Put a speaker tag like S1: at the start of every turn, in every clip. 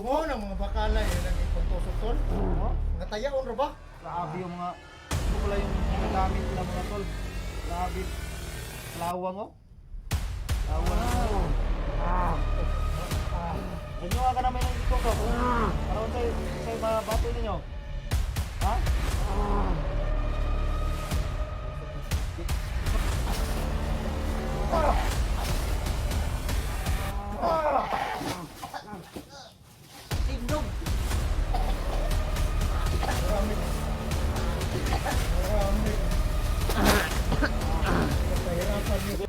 S1: Mo ng mga bakala eh, nag-ipuntusok tol. Nga tayaon ra ba?
S2: Grabe yung mga, ito pala yung gamit nila mga tol. Grabe. Lawang oh. Lawang oh. Ganyo nga ka naman yung ito ko. Parang tayo mga bato ninyo. Ha?
S3: Tignog.
S1: Marami. Pahirapan niyo.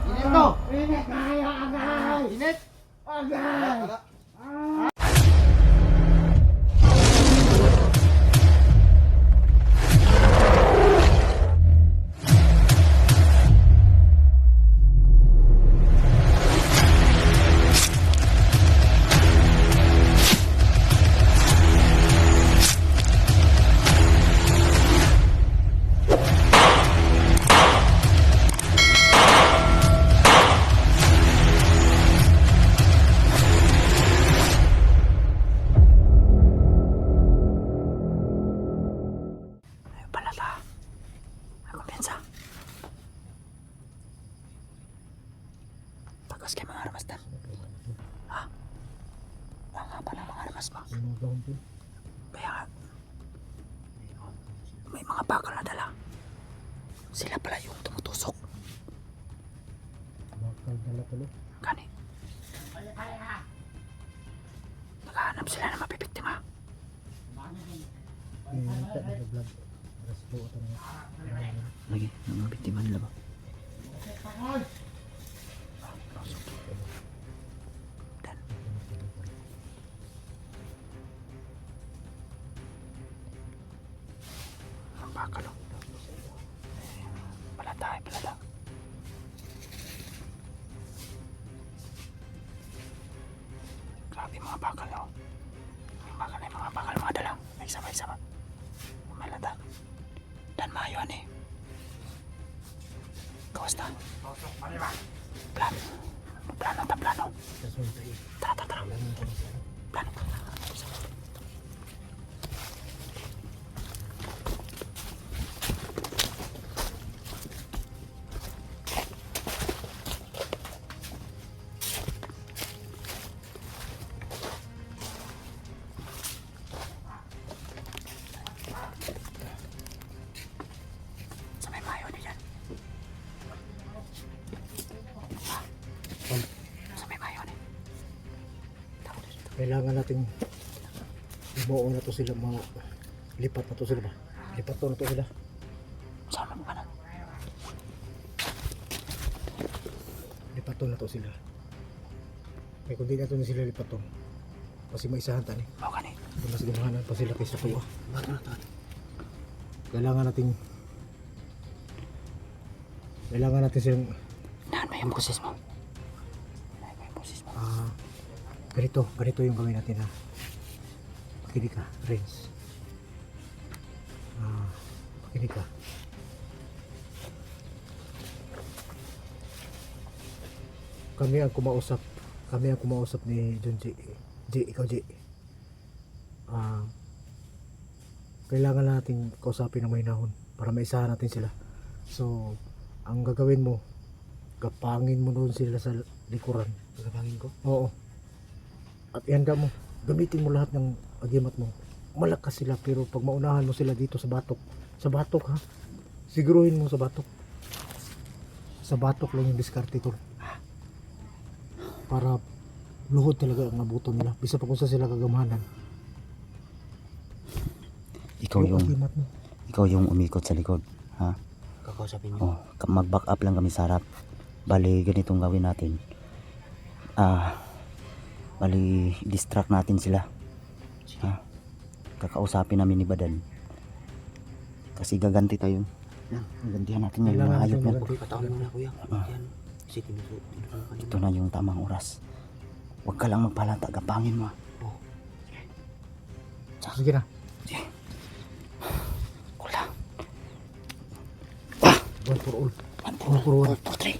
S2: Init no?
S3: Init tayo agay.
S2: Init?
S3: Agay. Tagas kay mga armas dan. Ha? Mga pala mga armas mo. Kaya nga, may mga bakal na dala. Sila pala yung tumutusok.
S1: Bakal dala pala.
S3: Kani. Naghahanap sila ng mapipiktima.
S1: Kita na vlog. Resto ito na.
S3: Lagi, ng mga biktima nila ba? Dan. Ang bakal oh. Palata ay palata. Grabe mga bakal oh. Mga bakal mga dalang. May isa pa. Malata. Dan maayon eh. Kamusta? Plano. Plano. Tara. Plano. Sa may mayo na yan. Sa may mayo na.
S1: Kailangan natin bumuo na to sila, mga lipat na to sila ba? Lipat to na to sila.
S3: Sama mo ka na.
S1: Lipat to na to sila. Kaya kung di na to na sila lipat to, kasi maisahan tani.
S3: Mau ka ni.
S1: Mas ganahanan pa sila kaysa tuwa. Kailangan natin silang
S3: Nahan mo yung boses mo.
S1: ganito yung gawin natin ha. Makinig ka, Renz. Makinig ka. Kami ang kumausap ni John J. Ikaw J. Kailangan natin kausapin ng mahinahon para maisahan natin sila. So, ang gagawin mo, gapangin mo doon sila sa likuran.
S2: Gagapangin ko?
S1: Oo. At ihanda mo, gamitin mo lahat ng agimat mo. Malakas sila, pero pag maunahan mo sila dito sa batok ha, siguruhin mo sa batok lang yung diskarte to. Para luhod talaga ang abuton nila, bisa pa kung sa sila kagamahanan.
S3: Ikaw yung umikot sa likod, ha?
S2: Kakausapin nyo.
S3: Oh, mag-back up lang kami sa harap. Bali, ganitong gawin natin. Bali, distract natin sila. Ha? Kakausapin namin ni Badan. Kasi gaganti tayo. Yan, gagantihan natin yung mga hayop yan.
S2: Pagkataon mo na kuya. Yan. Kasi
S3: Ito na yung tamang oras. Huwag ka lang magpalanta, gapangin mo.
S2: Oh.
S1: Sige na.
S3: Sige. Kulang.
S1: One for all.
S3: One for one.
S1: 3.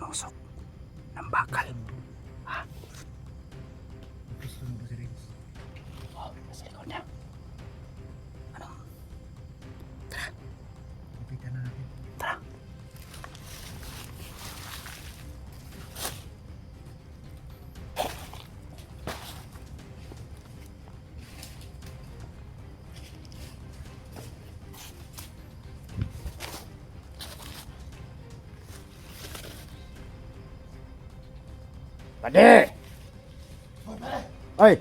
S3: Tinusok ng bakal.
S1: Gusto mo ba si Renz?
S3: Oh, sa likod niya. Ano?
S1: Lapitan na natin.
S3: Tara. Pade! Ay!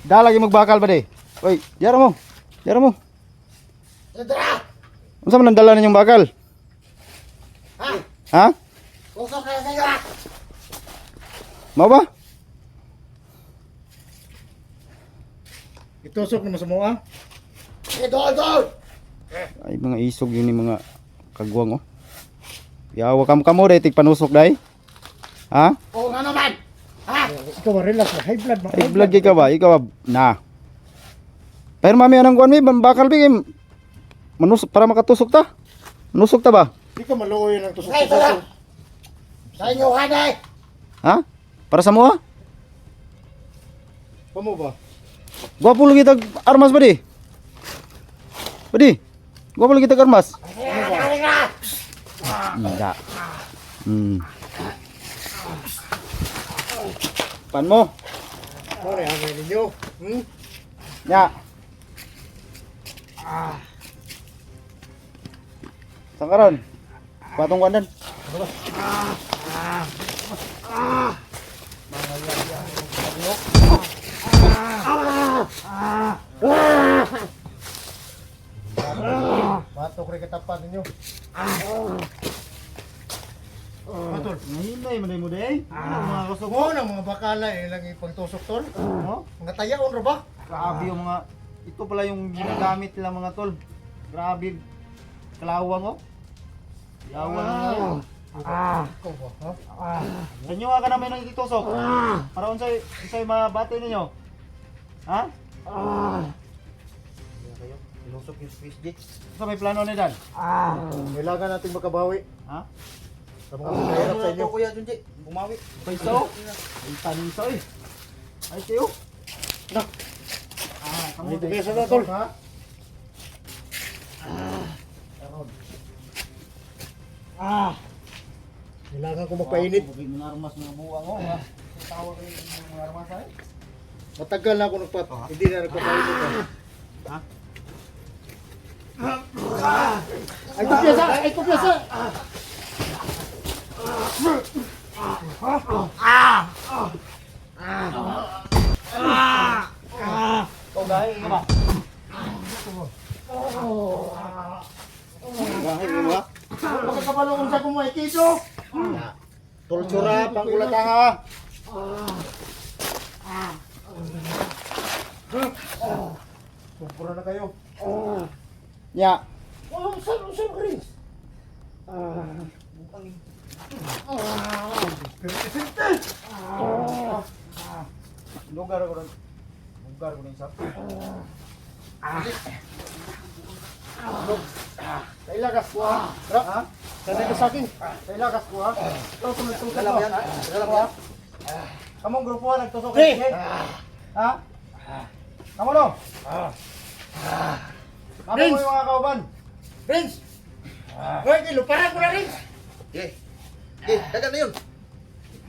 S3: Dah lagi magbakal pade. Oy, diara mo. Diara mo. Unsa man ang dala ninyong bakal?
S2: Ha?
S3: Ha?
S2: Tusok na sa iyo ha?
S3: Mau ba?
S1: Itusok naman sa mga.
S2: Idol!
S3: Ay mga isog yun yung mga kagwang oh. Yawa kamo retik panusok dai. Ha?
S2: Oo nga naman! Ha?
S1: Ikaw ba relax na? High blood ba?
S3: Ay vlog ka ba? Ikaw ba? Na. Pero mami anong kuan mi bakal bigim. Manusok para makatusok ta. Manusok ta ba?
S1: Ikaw maluoy ng tusok.
S2: Ay, tara! Sa inyo ka na eh!
S3: Ha? Para sa mo?
S1: Kamu ba?
S3: Gwapo lagi tag armas ba di? Badi. Gwapo lagi tag armas. Enggak. Pan mo.
S1: Ano na hangin ninyo?
S3: Ya. Sangkaron. Patong kandan.
S1: Batok rin katapan ninyo. Matol.
S3: Nahinay man mo day.
S1: Mga kusog mo ng mga bakala lang ipagtusok tol. No? Mga tayaon ra ba?
S2: Grabe yung mga... Ito pala yung ginagamit nila mga tol. Grabe. Kalawang oh. Kalawang oh.
S1: Ikaw ba? Ha?
S2: Sa inyo nga ka naman nang itusok. Para unsay mabati ninyo. Ha? Kayo, tinusok yung Swiss J. Sa may plano ni Dan?
S1: Kailangan nating makabawi.
S2: Ha?
S1: Sa mga mahirap sa inyo.
S2: Kuya Junji, bumawi. Paiso? Ay tanisa eh. Ay tiyo.
S1: Nak.
S2: Kamu
S1: Dito kayo sa tol.
S2: ha?
S1: Kailangan ko magpainit.
S2: Bugin mga armas mga buwang oh. Ha? Tawag rin yung mga armas ay.
S1: Matagal na ako hindi na nagpapainit.
S2: Ha?
S1: Ay kupyasa! Ay kupyasa!
S2: Ikaw gahi ka ba?
S3: Gahi mo ba?
S1: Pagkakabalong sa kumay kiso! Tulsura, pangkulata ha! Sumpura na kayo.
S3: Ya.
S1: Usap Chris.
S2: Lugar ko rin. Lugar ko rin sa.
S1: Kailagas ko ha. Ha? Sanay ka sa akin. Kailagas ko ha. Ito, tumagtusok
S2: Alam mo yan? Alam mo yan? Kamong grupo nagtusok
S1: Hey!
S2: kay ha? Kamu no? Kamu mo
S1: Vince!
S2: yung mga kauban?
S1: Prince! Hoy, kiluparan ko na Prince!
S2: Dagan na yun.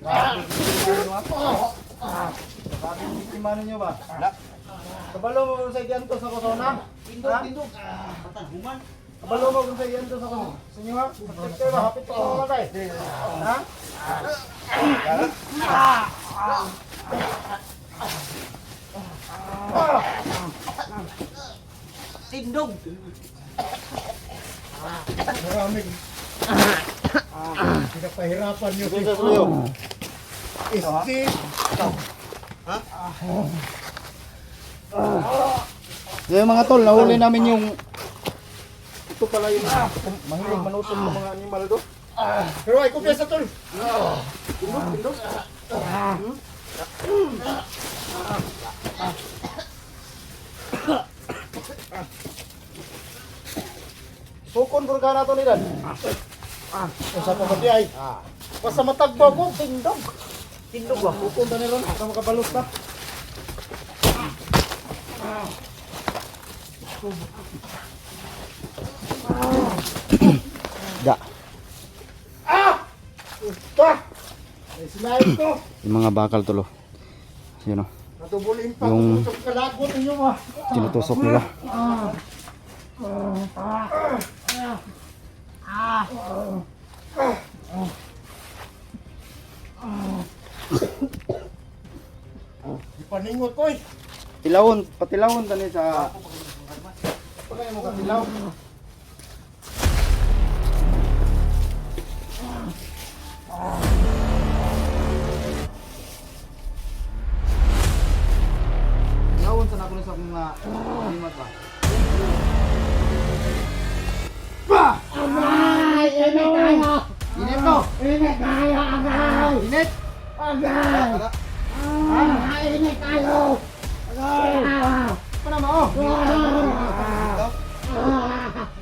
S2: Grabe yung biktima ninyo ba? Kabalo mo kung sa iyanto sa kusona? Tindog. Kabalo mo kung sa iyanto sa kusona? Sa inyo ha? Sakit kayo ba? Hapit ko mga kay? Ha? Tindog.
S1: Maraming pinapahirapan nyo.
S3: Bisa suyo.
S1: Isti!
S3: Yung mga tol, nahuli namin yung
S2: Ito pala yung mahilig manusok ng mga animal do.
S1: Pero ay kupyasa tol!
S2: Tindog. Sukon burga na to ni Dan. Usa pa ba di ay? Basta matagbo ko, tindog. Tindog ba? Pupunta ni ron, baka makabalot na.
S3: Da.
S2: Usta! Ay sinayin ko.
S3: Yung mga bakal tulo. Yun o.
S2: Natubulin pa
S3: Yung-
S2: kung kalagot ninyo ba?
S3: Tinutusok nila.
S2: Di paningot ko eh.
S3: Patilawon tani sa
S2: Pagkaya mo katilaw.
S3: Tilawon sa nakulo sa mga limat ba.
S2: Init no?
S4: Init tayo, agay!
S2: Init?
S4: Agay! Init tayo! Agay!
S2: Ano mo?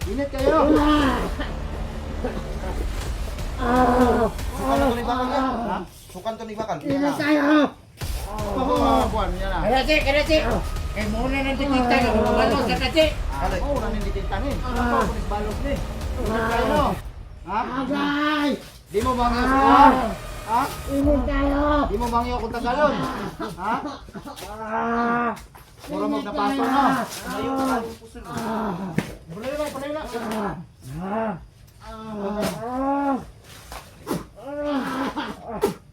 S2: Init kayo. Sukan to ni bakal ya? Ha? Sukan to ni bakal.
S4: Init tayo!
S2: Buwan niya na.
S4: Kadati, kadati! Eh, muna nang titikta ka, mabalos ka kasi!
S2: Kalay. Oo, nanin dititangin. Ano pa kunis balos ni? Init kayo. Ha?
S4: Agay!
S2: Di mo bangyo sa kuwan? Ha?
S4: Init tayo!
S2: Di mo bangyo kung tagalon? Ha? Mura mo napaso na. Ayaw ka lang puso. Pulay lang, pulay lang.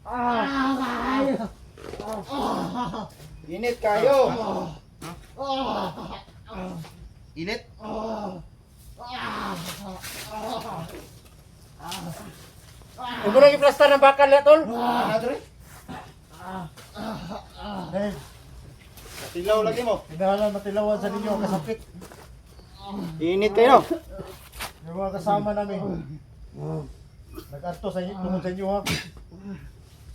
S4: Agay!
S2: Init kayo. Init?
S4: Huwag mo i-plastar ng bakal na, tol!
S2: Ano dre? Tilaw lagi mo.
S1: Hinahalan matilawan sa ninyo kasapit.
S3: Init kayo.
S1: Yung mga kasama namin. Nag-arto sa inyo, tungkol sa inyo ha.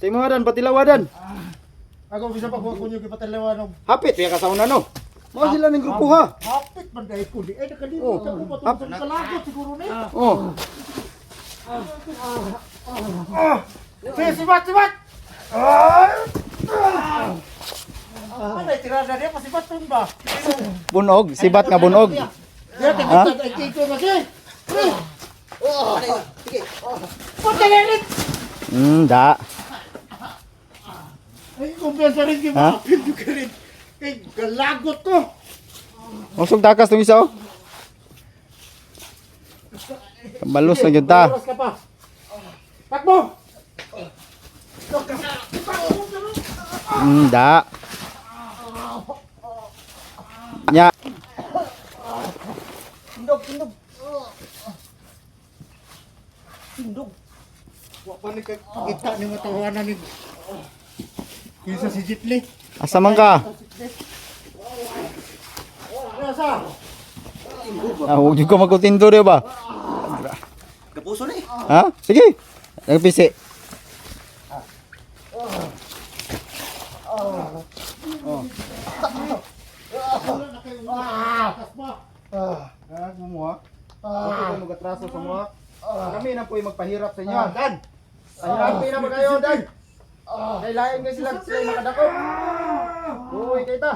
S3: Sa imo dan patilawadan.
S1: Ako bisa pa kung yung ipatilawan ng
S3: Hapit ya kasauna no. Mo sila ning grupo ha.
S1: hapit man dahil ko di. Eh nakalimutan ko pa tungkol sa kalagot siguro ni.
S3: Oh.
S1: Sige, sibat! Ano yung tirada niya? Pasibat pa ba?
S3: Bunog, sibat nga bunog.
S1: Diyan, tingnan ay kiko na siya. Punta na rin!
S3: Da.
S1: Ay, kumpensa rin kayo
S3: Ha?
S1: ba? Hindi ka rin. Ay, galagot to.
S3: Usog takas tong isa oh. Kabalos na jud ta.
S1: Oras ka pa. Takbo!
S3: Da. Nya.
S1: Tindog. Tindog. Wa pa ni kita ni matawanan ni Kisa si Jitli.
S3: Asa man ka?
S1: Asa?
S3: Huwag ko magkutindo rin ba?
S2: Kapuso ni.
S3: Ha? Sige. Nagpisi.
S2: Gumawa. Ako kayo magatraso sa mga. Kami na po yung magpahirap sa inyo. Dan! Pahirapin na ba kayo, Dan? Kailain nga sila yung makadako. Uy, kita.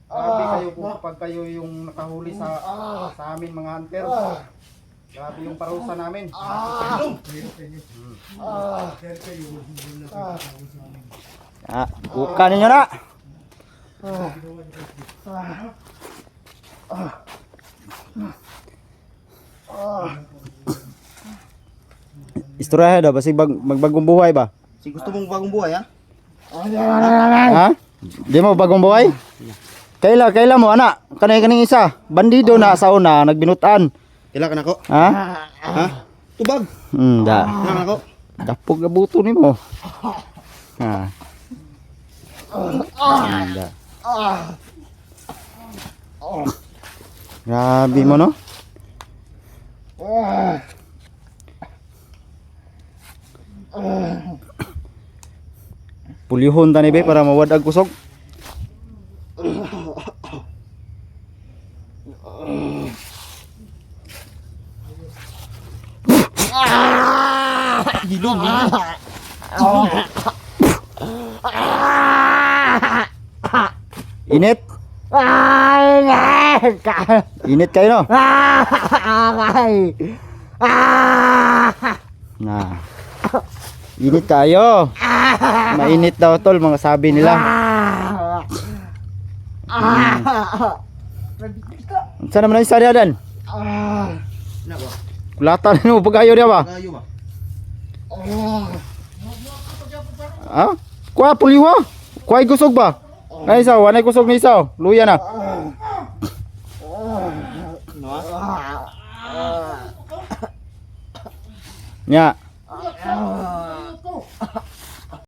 S2: Grabe kayo po kapag kayo yung nakahuli sa amin mga hunter. Grabe yung parusa namin.
S3: Buka ninyo na. Istorya daw basig magbagong buhay ba?
S2: Si gusto mong bagong buhay, ha?
S3: Ha? Di mo bagong buhay? Kaila mo ana, kanay isa. Bandido na sa una nagbinutan.
S2: Kailan ka na ko?
S3: Ha?
S2: Ha? Tubag.
S3: Da.
S2: Kailan ka na ko?
S3: Dapog na buto nimo. Ha. Da. Grabe mo no? Pulihon tani be para mawadag kusog.
S4: Tindog.
S3: Init? Init kayo no? Na. Init kayo. Mainit daw tol, mga sabi nila. Saan naman ang isa niya dan? Kulatan mo pag-ayo niya ba?
S2: Kayo ba?
S3: Ha? Kuha puliwa. Kuha gusog ba? Ay isa, wanay kusog ni isa. Luya na. Nya.